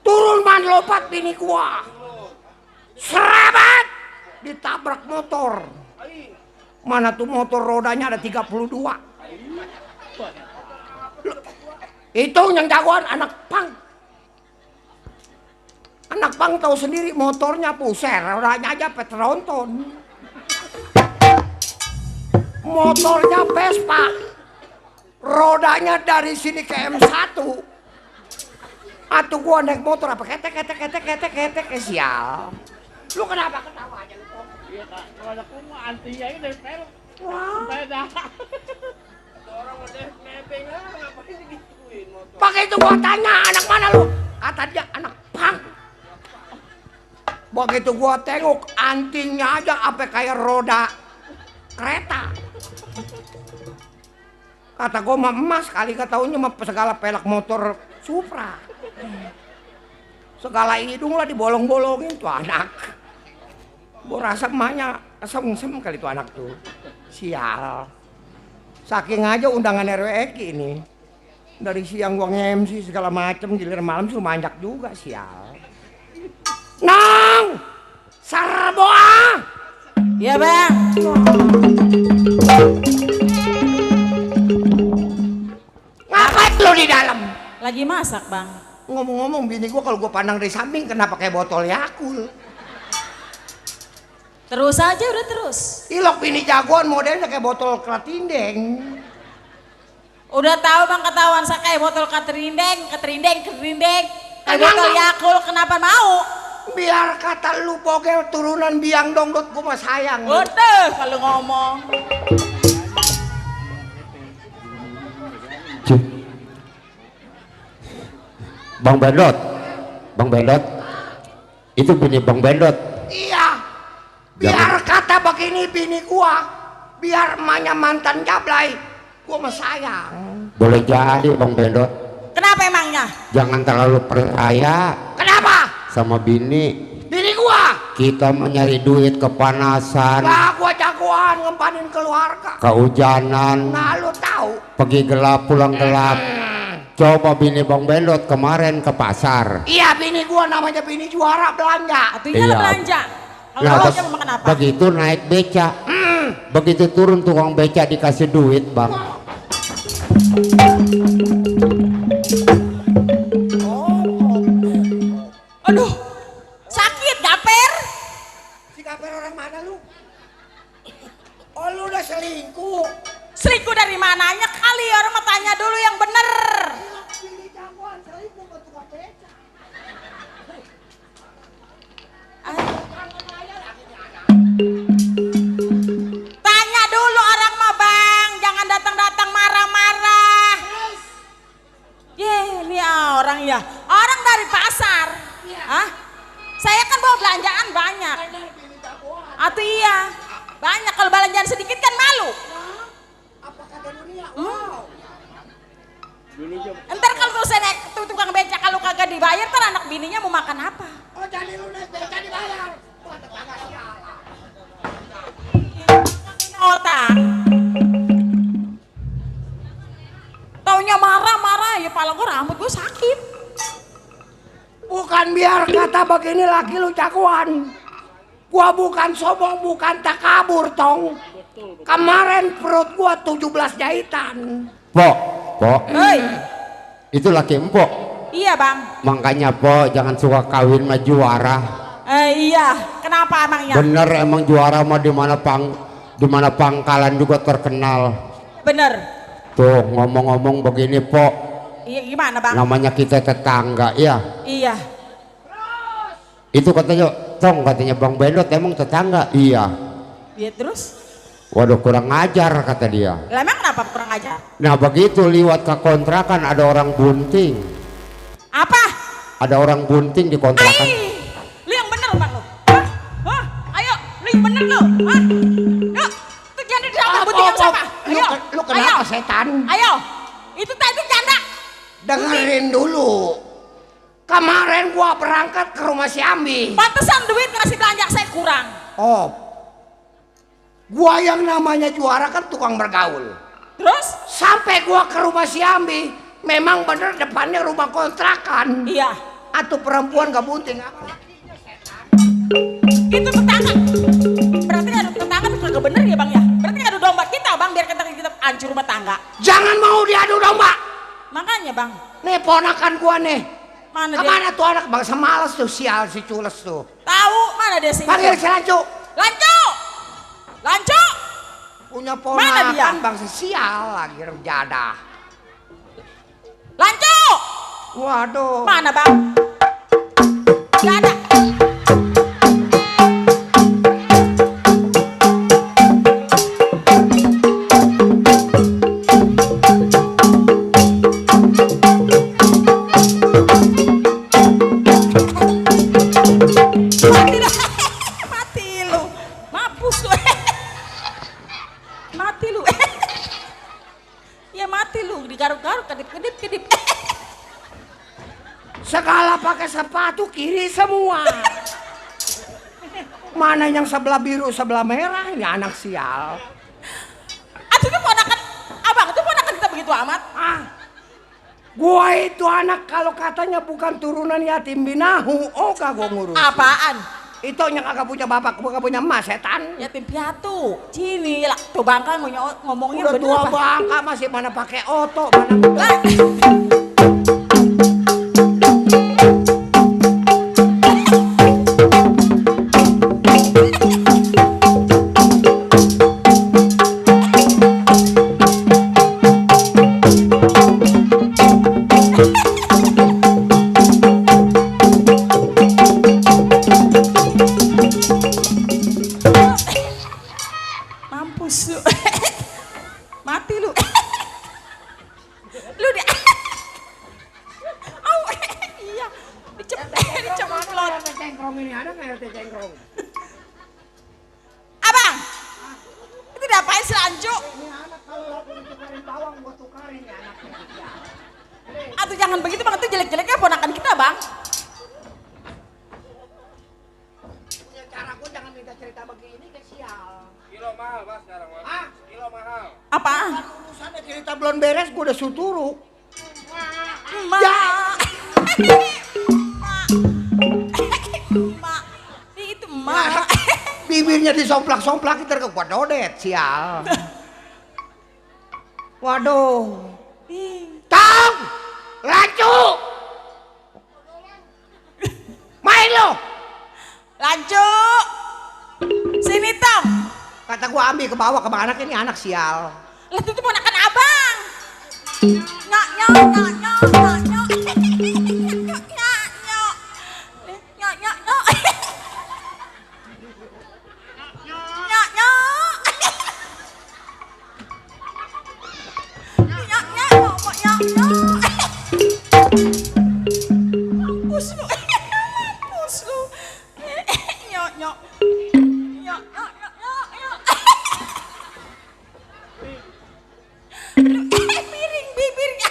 Turun man lompat bini gua. Serabet ditabrak motor. Mana tuh motor rodanya ada 32. Itu yang jagoan anak pang. Anak pang tahu sendiri motornya puser, rodanya aja Petronton. Motornya Vespa. Rodanya dari sini ke M1. Atuh gua naik motor apa ketek sial. Lu kenapa ketawa aja lu? Iya kak, kalau ada kuma antinya ini dari pelek. Sepeda. Orang udah nebeng lah, ngapain digituin motor? Pakai itu gua tanya anak mana lu? Kata dia anak pang. Begitu gua tengok antingnya aja apa kayak roda kereta. Kata gua mah emas kali ketaunya mah segala pelak motor Supra. Segala hidung lah dibolong-bolongin tuh anak. Gua rasa emaknya kesem-sem kali tuh anak tuh. Sial. Saking aja undangan RWEK ini. Dari siang gua nge-MC segala macem, giliran malam suruh manjak juga sial. Nong! Sarboah! Iya bang. Ngapain lo di dalam? Lagi masak bang. Ngomong-ngomong bini gua kalau gua pandang dari samping kenapa kayak botol Yakult? Terus aja udah terus. Ilok bini jagoan modelnya kayak botol Kratindeng. Udah tahu bang ketahuan saya kayak botol keterindeng. Kayak Emang botol bang? Yakult kenapa mau? Biar kata lu bogel turunan biang dongdot gua mah sayang. Udah kalau ngomong. Bang Bendot, itu bini Bang Bendot. Iya, biar kata begini bini gua, biar emaknya mantan Jablay, gua mah sayang. Boleh jadi Bang Bendot, Kenapa emangnya? jangan terlalu percaya Kenapa? sama bini. Bini gua, Kita mencari duit kepanasan, lah gua jagoan ngempanin keluarga. kehujanan, Nah lu tahu? pergi gelap pulang gelap. Coba bini Bang Bendot kemarin ke pasar. Iya bini gua namanya bini juara belanja. Atunya Iya. lah belanja. Kalau Nah, belanja mau makan apa? begitu naik beca, begitu turun tukang beca dikasih duit Bang. Aduh, sakit gaper. Si kaper orang mana lu? Oh lu udah selingkuh. Selingkuh dari mananya kali orang mau tanya dulu yang bener. Bini jagoan selingkuh ke tukang beca. Tanya dulu orang mah bang, jangan datang-datang marah-marah. Ye, ini orang ya, orang dari pasar. Hah? Saya kan bawa belanjaan banyak. Atau iya, banyak kalau belanjaan sedikit kan malu. Ntar kalau saya naik tukang beca kalau kagak dibayar, ntar anak bininya mau makan apa? Oh jadi lu naik beca dibayar. Wah tetangga sialan. Otak. Taunya marah-marah ya, pala gue rambut gue sakit. Bukan Dan biar kata begini laki lu jagoan. Gua bukan sombong, bukan takabur tong. Kemarin perut gua 17 jahitan. Pok. Hei, Itu laki empok. iya bang. Makanya Pok jangan suka kawin sama juara. Iya, kenapa emangnya? Bener emang juara mah di mana pangkalan juga terkenal. Bener. Tuh ngomong-ngomong begini Pok. Iya gimana bang? Namanya kita tetangga ya. Iya. Itu katanya Bang Bendot emang tetangga. Iya. Iya terus? Waduh kurang ajar kata dia. Lah emang kenapa kurang aja? Nah begitu liwat ke kontrakan ada orang bunting. Apa? Ada orang bunting di kontrakan. Lu yang bener bang lu. Hah? Ayo, lu yang bener lu. Hah? Yuk, itu janda di sana bunting yang siapa? Ayo. Lu kenapa setan? Ayo. Itu tadi janda. Dengerin dulu. Kemarin gua berangkat ke rumah si Ambi. Pantesan duit ngasih belanja saya kurang. Oh. Gua yang namanya juara kan tukang bergaul. Terus? Sampai gua ke rumah si Ambi, memang bener depannya rumah kontrakan. Iya. Atau perempuan gak bunting. Itu tetangga. Berarti ada tetangga tuh kagak bener ya bang ya? Berarti adu domba kita bang biar kita hancur rumah tangga. Jangan mau diadu domba. Makanya bang. Nih ponakan gua nih. Mana dia? Kemana tuh anak bangsa males tuh sial si Cules tuh. Tahu mana dia sih? Panggil si Lancu. Lancu. Lancu. Punya Mana dia? ponakan bangsa sial lagi jadah. Lancu. Waduh. Mana bang? Gak ada. Mati dah. Mati lu. Mampus lu. Mati lu. Ya mati lu. Digaruk-garuk, kedip-kedip. Segala pakai sepatu kiri semua. Mana yang sebelah biru sebelah merah ini anak sial. Aduh itu ponakan abang itu ponakan kita begitu amat. Ah, gua itu anak kalau katanya bukan turunan yatim binahu, oh kagak ngurus. Apaan? Itu yang kagak punya bapak, kagak punya emas, setan. Yatim piatu. Cini lah tuh bangka ngomongnya Udah bener tua apa? bangka masih mana pakai oto, mana Lah. Mampus lu. Mati lu. Lu dia. Au. Iya. Dicemplot. cengkrong ini ada nggak RT cengkrong? Abang. Itu diapain si Lancu? Ini anak kalau aku tukarin bawang gua tukarin ya anaknya. Atuh jangan begitu bang, itu jelek-jeleknya ponakan kita bang. Punya cara gua jangan minta cerita begini ke sial. Kilo mahal mas sekarang mas. Ah, Kilo mahal. Apaan? urusannya cerita belum beres gua udah suturuk. Ma. Ya. Ma. Itu ma. Bibirnya disomplak-somplak ntar ke gua dodet sial. Waduh. Tong! Lancu! Main lo! Lancu. Sini Tong. Kata gua ambil ke bawah ke anak ini anak sial. Lah itu ponakan abang. Nyok nyok nyok nyok nyok nyok. Nyok nyok. Nyok nyok nyok. Nyok nyok. Nyok nyok nyok nyok. Mampus lu. Mampus lu. Nyok nyok. Nyok nyok nyok nyok. Miring bibirnya.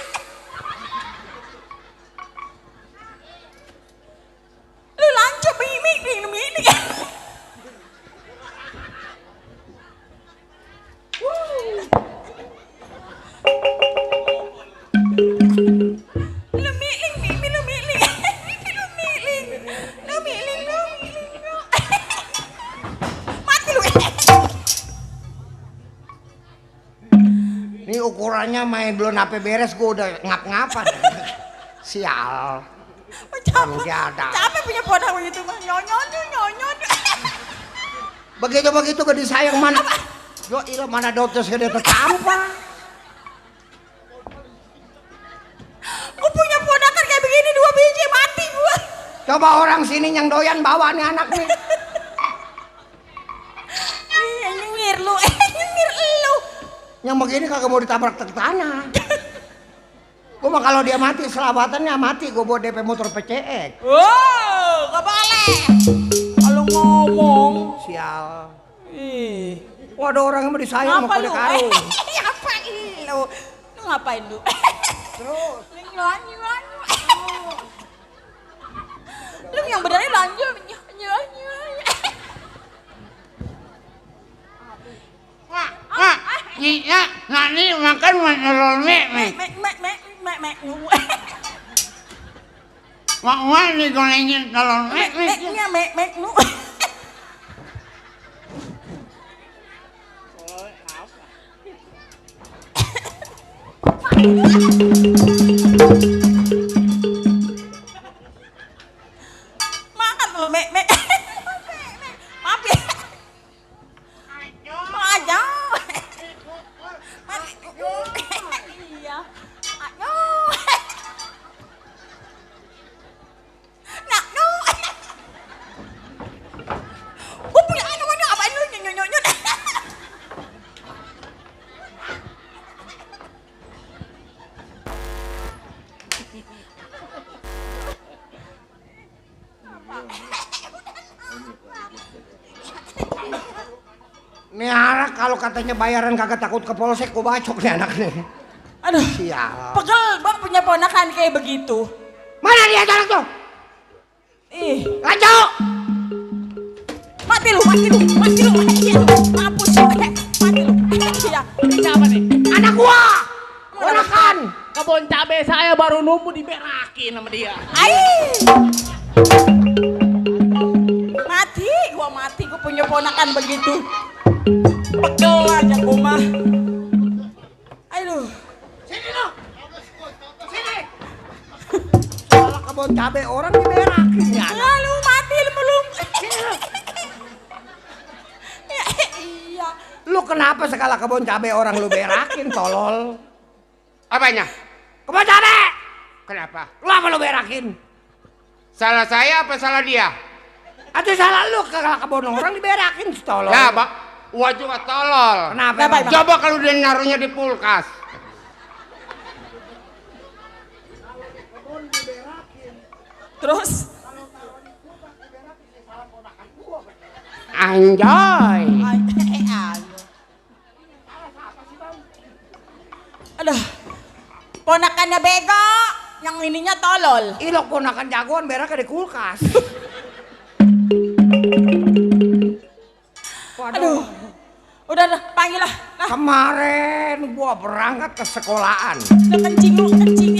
Ini ukurannya main belum apa beres gua udah ngap-ngapan. Sial. Capek punya ponak begitu mah. Nyonyon. Begitu gak disayang mana? Yo ilah mana dokter segede tertampa. Gua punya ponakan kayak begini 2 biji mati gua. Coba orang sini yang doyan bawa nih anak nih. Nih nyengir lu. Nyengir lu. Yang begini kagak mau ditabrak ke tanah. Gua mah kalau dia mati selawatannya mati gua bawa DP motor PCX. Wow, gak boleh. Kalau ngomong. Sial. Ih. Waduh orang yang mau disayang mau pada karung. Ngapain lu? Lu ngapain lu? Terus. Lu yang benernya lanjut. Iya, nani makan telur mie. Mak digorengin telur mie. Makan lu mek. Maaf ya. Aja. Iya. Aduh. Nak, no. Gua punya anak apaan lu nyonyon. Nih anak kalau katanya bayaran kagak takut ke polsek gua bacok nih anak nih. Aduh. Sial. Pegel bang punya ponakan kayak begitu. Mana dia anak tuh? Ih. Lanjut. Mati lu. Mampus. Mati lu. Iya. Ini siapa nih? Anak gua. Ponakan. Kebun cabe saya baru numbuh diberakin sama dia. Mati, gua punya ponakan begitu. Pegel aja gua mah. Aduh. Sini lo. Sini. Kalau kebun cabe orang diberakin ya. Lalu mati lu belum. Iya. Lu kenapa segala kebun cabe orang lu berakin tolol? Apanya? Kebun cabe. Kenapa? Lu apa lu berakin? Salah saya apa salah dia? Atau salah lu kalau kebun orang diberakin tolol. Ya, Pak. Gua juga tolol. Kenapa? Kenapa, emang? Bang? Coba kalau dia naruhnya di kulkas. Terus Anjay. Aduh. Ponakannya bego, yang ininya tolol. Ilok ponakan jagoan beraknya di kulkas. Aduh. Udah panggil lah. Nah, Kemarin gua berangkat ke sekolahan. lu kencing. Lu kencing.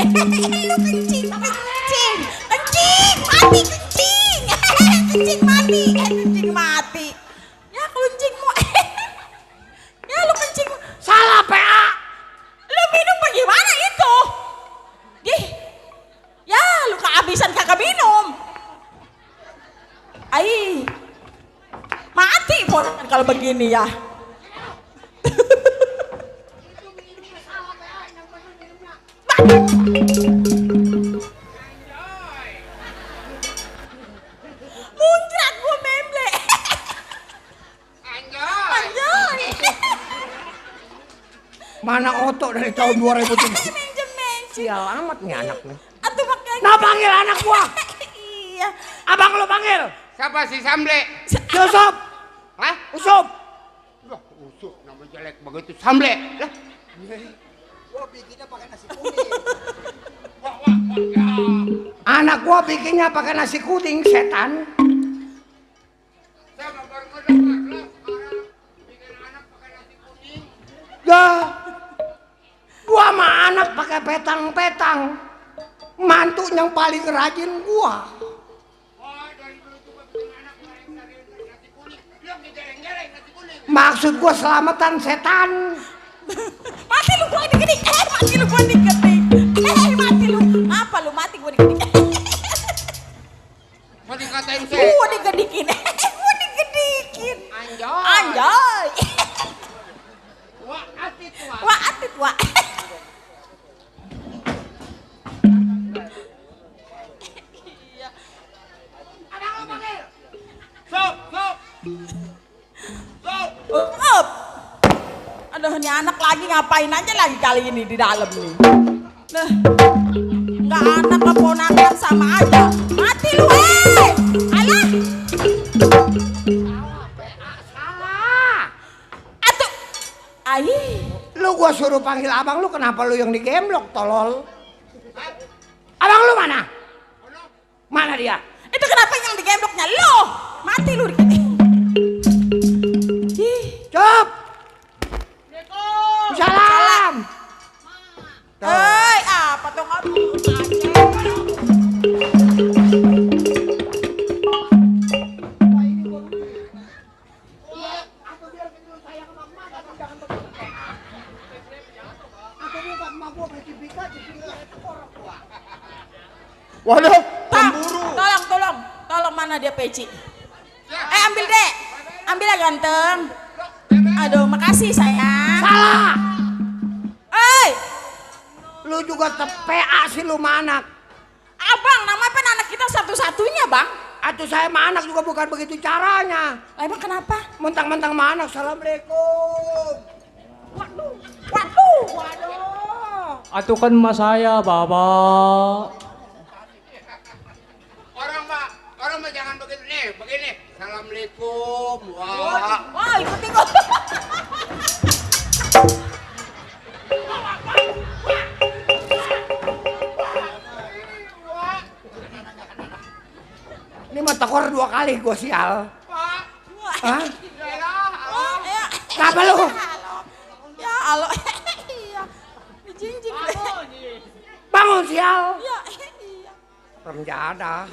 Kencing mati. Ya kencingmu. Ya lu kencing. Salah PA. Lu minum bagaimana itu? Dih. Ya lu kehabisan kagak minum. Mati ponakan kalau begini ya. Muncrat gua memble. Anjay. Mana otot dari tahun 2007? Minjem. Sial amat nih anak nih. Atuh makanya. Nah panggil anak gua. Iya. Abang lu panggil. Siapa si Samble? Yusuf. Hah? Usuf. Loh, usuk nama jelek begitu. Samble. Lah, Gua bikinnya pakai nasi kuning. Anak gua bikinnya pakai nasi kuning, setan. saya mau baru ngedengar lah sekarang bikin anak pakai nasi kuning. Ya. Gua sama anak pakai petang-petang. Mantu yang paling rajin gua. Oh, dari dulu juga bikin anak goreng nasi kuning. Belum digeleng-geleng nasi kuning. Maksud gua selamatan setan. Mati lu gua digede. Mati lu gua digede. Mati lu. Apa lu mati gua digede. Mau dikatain saya. Gua digedikin. Gua digedikin. Anjay. Anjay. Wah, atit wah. Wah, atit wah. Up. Aduh, ini anak lagi ngapain aja lagi kali ini di dalam nih. Nah, nggak anak keponakan sama aja. Mati lu, alah. Salah. Atuh. Ai. Lu gua suruh panggil abang lu, kenapa lu yang digemblok tolol? Abang lu mana? Mana dia? Itu kenapa yang digembloknya lo? Mati lu dikit. Cep. Salam. Hei, apa tuh kamu? Waduh, Tolong mana dia peci? Ambil deh, ambil ya ganteng. Aduh, makasih sayang. salah. Lu juga PA sih lu mana? abang, nama apa anak kita satu-satunya bang? Atuh saya mah anak juga bukan begitu caranya. Emang kenapa? Mentang-mentang mah anak. Assalamualaikum. Waduh. Atuh kan emak saya, Bapak. Orang mah jangan begini. Assalamualaikum. Wah. Wah, ikut. Ini mah tekor 2 kali gua sial. Hah? Kenapa lu? Ya Allah. Iya. Dijinjing. Bangun sial. Ya, iya. Remjada.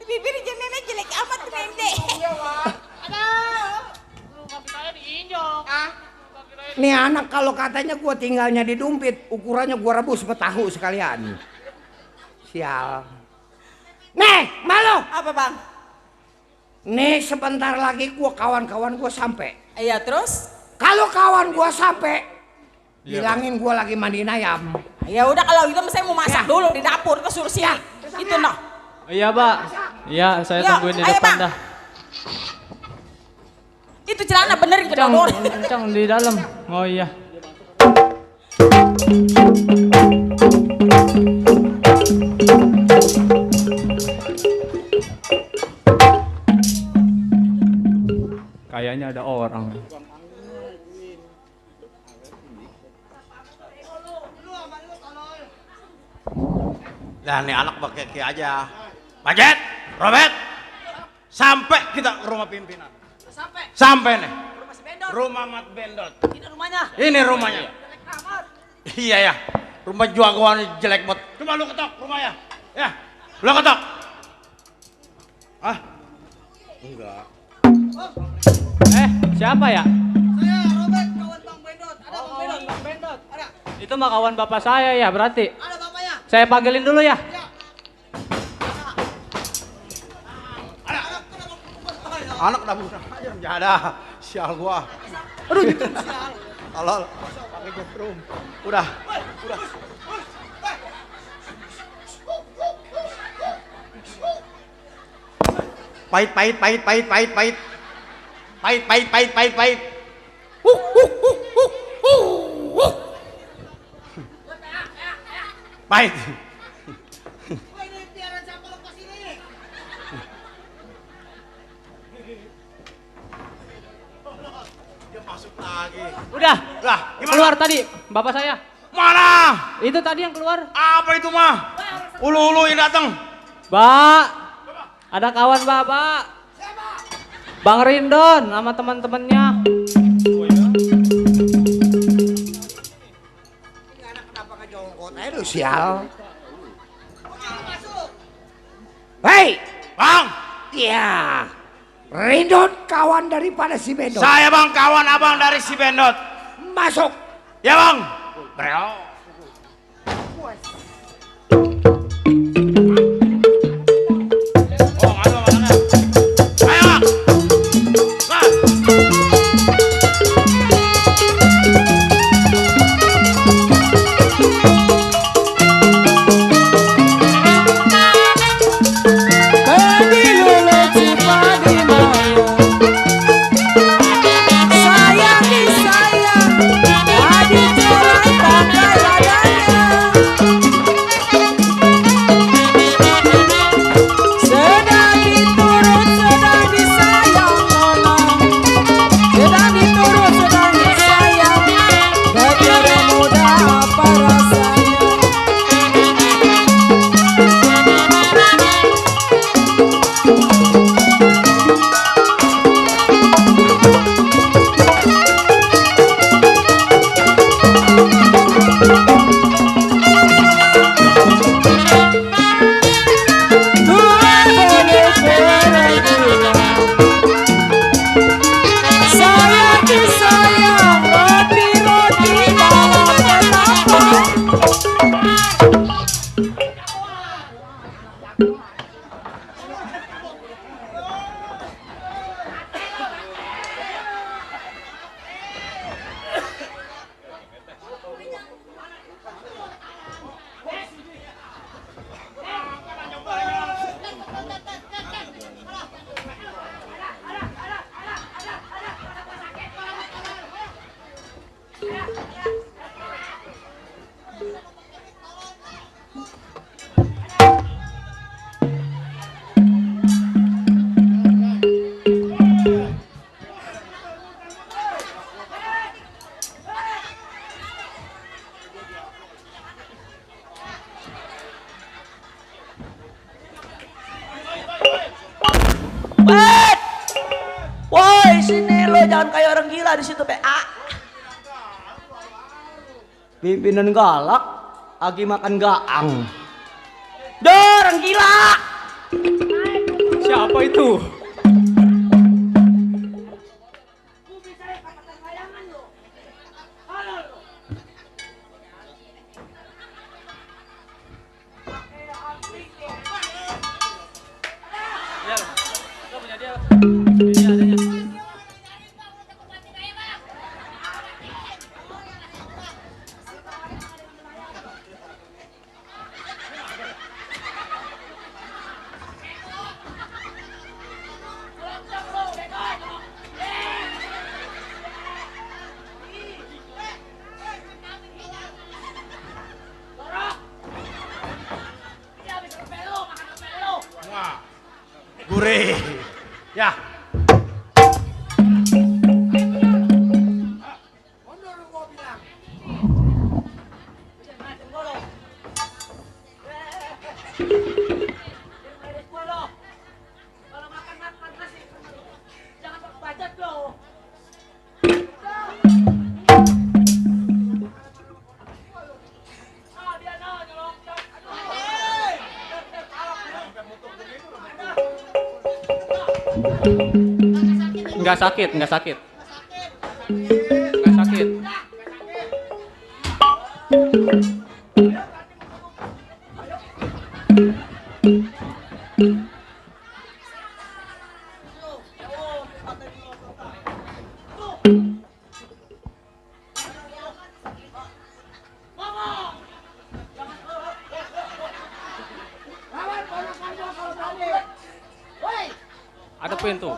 Bibir jenennya jelek amat Nende. Nih anak kalau katanya gua tinggalnya di Dumpit, ukurannya gua rebus sama tahu sekalian. Sial. Nih, malu. Apa bang? Nih sebentar lagi kawan-kawan gua sampai. Iya terus? Kalau kawan gua sampai, bilangin gua lagi mandiin ayam. Ya udah kalau gitu saya mau masak dulu di dapur ke suruh sini. Itu noh. Iya, Pak. Iya, saya Ya, tungguin di ayo, depan Bang. dah. Itu celana bener gitu dong. Kencang di dalam. Oh iya. Kayaknya ada orang. Nah, nih anak pakai aja. Pajet, Robert, sampai kita ke rumah pimpinan. Sampai nih. Rumah Mat Bendot. Ini rumahnya. Iya ya. Rumah jagoan jelek banget. Coba lu ketok rumahnya. Ya. Lu ketok. Ah? Enggak. Siapa ya? Saya Robert, kawan Bang Bendot. Ada Bang Bendot. Ada. Itu mah kawan bapak saya ya, berarti. Ada bapaknya. Saya panggilin dulu ya. Anak udah bunuh aja menjada. Sial gua. Aduh gitu. Sial. Tolol. Pakai gopro. Udah. Pahit. Pahit. Ini biaran siapa lepas ini? Dia masuk lagi. Udah. Lah, gimana? Keluar tadi bapak saya. Mana? Itu tadi yang keluar. Apa itu mah? Ulu-ulu yang datang. Mbak, ada kawan bapak. Bang Rindon sama teman-temannya. Ini anak kenapa ngejongkot aja lu sial. Hei, Bang, iya. Rindot kawan daripada si Bendot. saya bang kawan abang dari si Bendot. Masuk. Ya bang. Breo. Oh, mana mana. Ayo bang. Mas. Bet! Woi, sini lo jangan kayak orang gila di situ, PA. Pimpinan galak, lagi makan gaang. Duh, orang gila. Siapa itu? Gurih. Ya. Nggak sakit, nggak sakit. Nggak sakit. Ada pintu.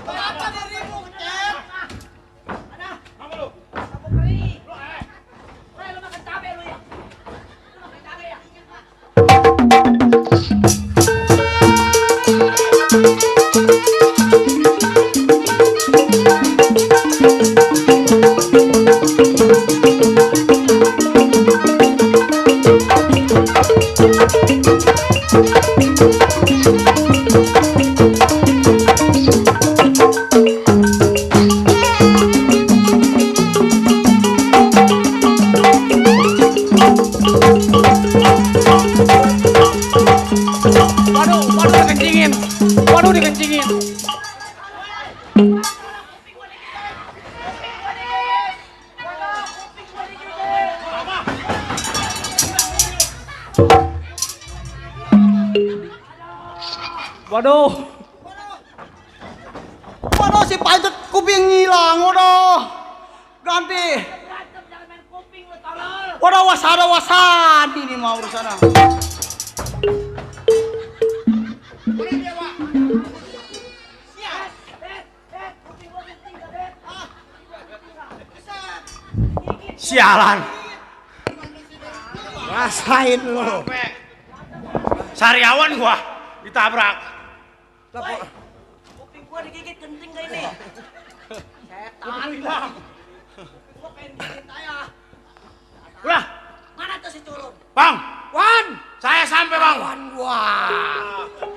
Kenapa dirimu, Cep? Apa lu? Lu makan cabe lu ya. Lu makan cabe ya. Waduh dikencingin. Waduh dikencingin. Waduh. Waduh, si Pancet kuping hilang, waduh. Ganti. Waduh, wasan ini mau urusan. Sialan. Rasain lu. Sampai sariawan gua ditabrak. Kuping gua digigit kenting gak ini? Setan, Bang. Gua pengen gigit ayah. Udah, Mana tuh si culun? Bang. Wan, Saya sampai, Bang. wan gua.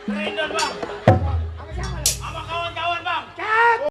Keren, Bang.